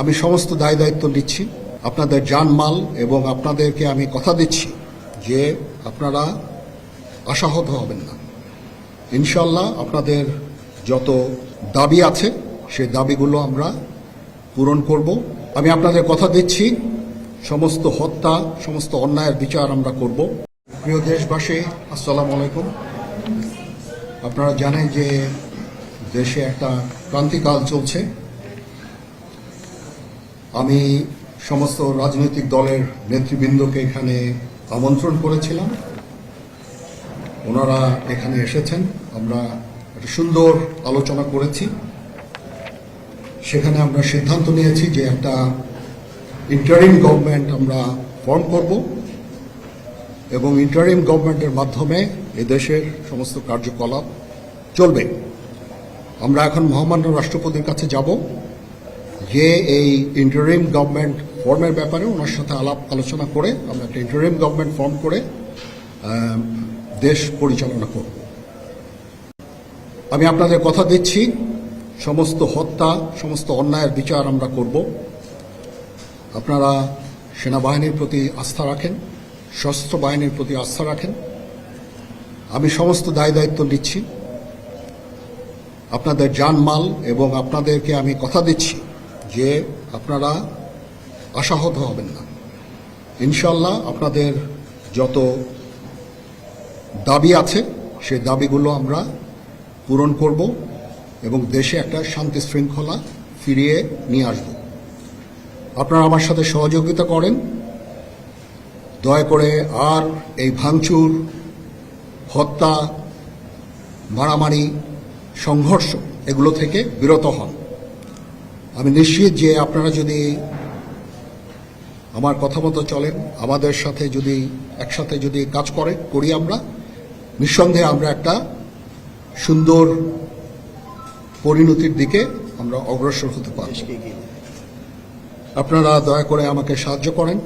আমি সমস্ত দায় দায়িত্ব নিচ্ছি আপনাদের জানমাল এবং আপনাদেরকে আমি কথা দিচ্ছি যে আপনারা আশাহত হবেন না। ইনশাআল্লাহ আপনাদের যত দাবি আছে সেই দাবিগুলো আমরা পূরণ করব। আমি আপনাদের কথা দিচ্ছি সমস্ত হত্যা সমস্ত অন্যায়ের বিচার আমরা করব। প্রিয় দেশবাসী, আসসালামু আলাইকুম। আপনারা জানেন যে দেশে একটা ক্রান্তিকাল চলছে। আমি সমস্ত রাজনৈতিক দলের নেতৃবৃন্দকে এখানে আমন্ত্রণ করেছিলাম, ওনারা এখানে এসেছেন। আমরা একটা সুন্দর আলোচনা করেছি। সেখানে আমরা সিদ্ধান্ত নিয়েছি যে একটা ইন্টারিম গভর্নমেন্ট আমরা ফর্ম করব এবং ইন্টারিম গভর্নমেন্টের মাধ্যমে এদেশের সমস্ত কার্যকলাপ চলবে। আমরা এখন মহামান্য রাষ্ট্রপতির কাছে যাব যে এই ইন্টারিম গভর্নমেন্ট ফর্মের ব্যাপারে ওনার সাথে আলাপ আলোচনা করে আমরা একটা ইন্টারিম গভর্নমেন্ট ফর্ম করে দেশ পরিচালনা করব। আমি আপনাদের কথা দিচ্ছি সমস্ত হত্যা সমস্ত অন্যায়ের বিচার আমরা করব। আপনারা সেনাবাহিনীর প্রতি আস্থা রাখেন, সশস্ত্র বাহিনীর প্রতি আস্থা রাখেন। আমি সমস্ত দায় দায়িত্ব নিচ্ছি আপনাদের জানমাল এবং আপনাদেরকে আমি কথা দিচ্ছি যে আপনারা আশাহত হবেন না। ইনশাআল্লাহ আপনাদের যত দাবি আছে সেই দাবিগুলো আমরা পূরণ করব এবং দেশে একটা শান্তি শৃঙ্খলা ফিরিয়ে নিয়ে আসব। আপনারা আমার সাথে সহযোগিতা করেন। দয়া করে আর এই ভাঙচুর, হত্যা, মারামারি, সংঘর্ষ এগুলো থেকে বিরত হন। আমি নিশ্চিত যে আপনারা যদি আমার কথা মতো চলেন, আমাদের সাথে যদি একসাথে যদি কাজ করি আমরা, নিঃসন্দেহে আমরা একটা সুন্দর পরিণতির দিকে আমরা অগ্রসর হতে পারি। আপনারা দয়া করে আমাকে সাহায্য করেন।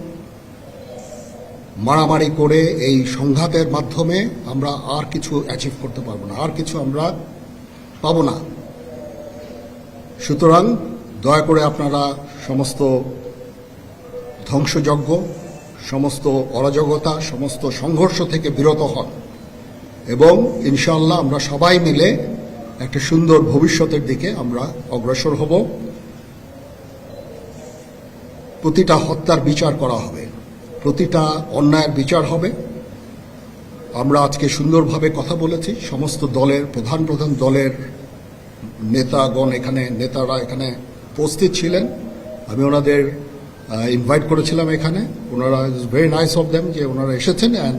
মারামারি করে এই সংঘাতের মাধ্যমে আমরা আর কিছু অ্যাচিভ করতে পারবো না, আর কিছু আমরা পাবো না। সুতরাং দয়া করে আপনারা সমস্ত ধ্বংসযজ্ঞ, সমস্ত অরাজকতা, সমস্ত সংঘর্ষ থেকে বিরত হন এবং ইনশাআল্লাহ আমরা সবাই মিলে একটা সুন্দর ভবিষ্যতের দিকে আমরা অগ্রসর হব। প্রতিটা হত্যার বিচার করা হবে, প্রতিটা অন্যায়ের বিচার হবে। আমরা আজকে সুন্দরভাবে কথা বলেছি। সমস্ত দলের প্রধান দলের নেতারা এখানে উপস্থিত ছিলেন। আমি ওনাদের ইনভাইট করেছিলাম এখানে। ওনারা ভেরি নাইস অফ দেম যে ওনারা এসেছেন অ্যান্ড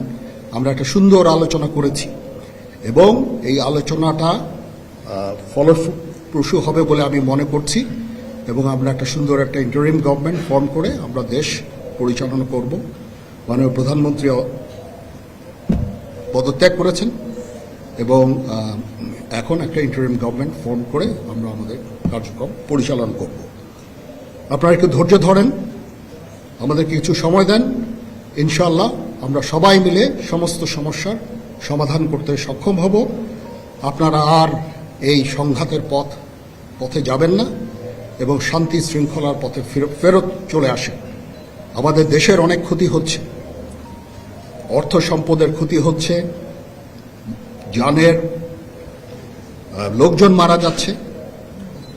আমরা একটা সুন্দর আলোচনা করেছি এবং এই আলোচনাটা ফলপ্রসূ হবে বলে আমি মনে করছি এবং আমরা একটা সুন্দর একটা ইন্টারিম গভর্নমেন্ট ফর্ম করে আমরা দেশ পরিচালনা করব। মাননীয় প্রধানমন্ত্রী পদত্যাগ করেছেন এবং এখন একটা ইন্টারিম গভর্নমেন্ট ফর্ম করে আমরা আমাদের কার্যক্রম পরিচালনা করব। আপনারা একটু ধৈর্য ধরেন, আমাদেরকে কিছু সময় দেন। ইনশাআল্লাহ আমরা সবাই মিলে সমস্ত সমস্যার সমাধান করতে সক্ষম হব। আপনারা আর এই সংঘাতের পথে যাবেন না এবং শান্তি শৃঙ্খলার পথে ফেরত চলে আসেন। আমাদের দেশের অনেক ক্ষতি হচ্ছে, অর্থ সম্পদের ক্ষতি হচ্ছে, জানের লোকজন মারা যাচ্ছে।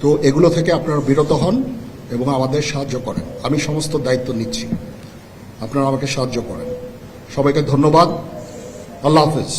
তো এগুলো থেকে আপনারা বিরত হন এবং আমাদের সাহায্য করেন। আমি সমস্ত দায়িত্ব নিচ্ছি, আপনারা আমাকে সাহায্য করেন। সবাইকে ধন্যবাদ। আল্লাহ হাফেজ।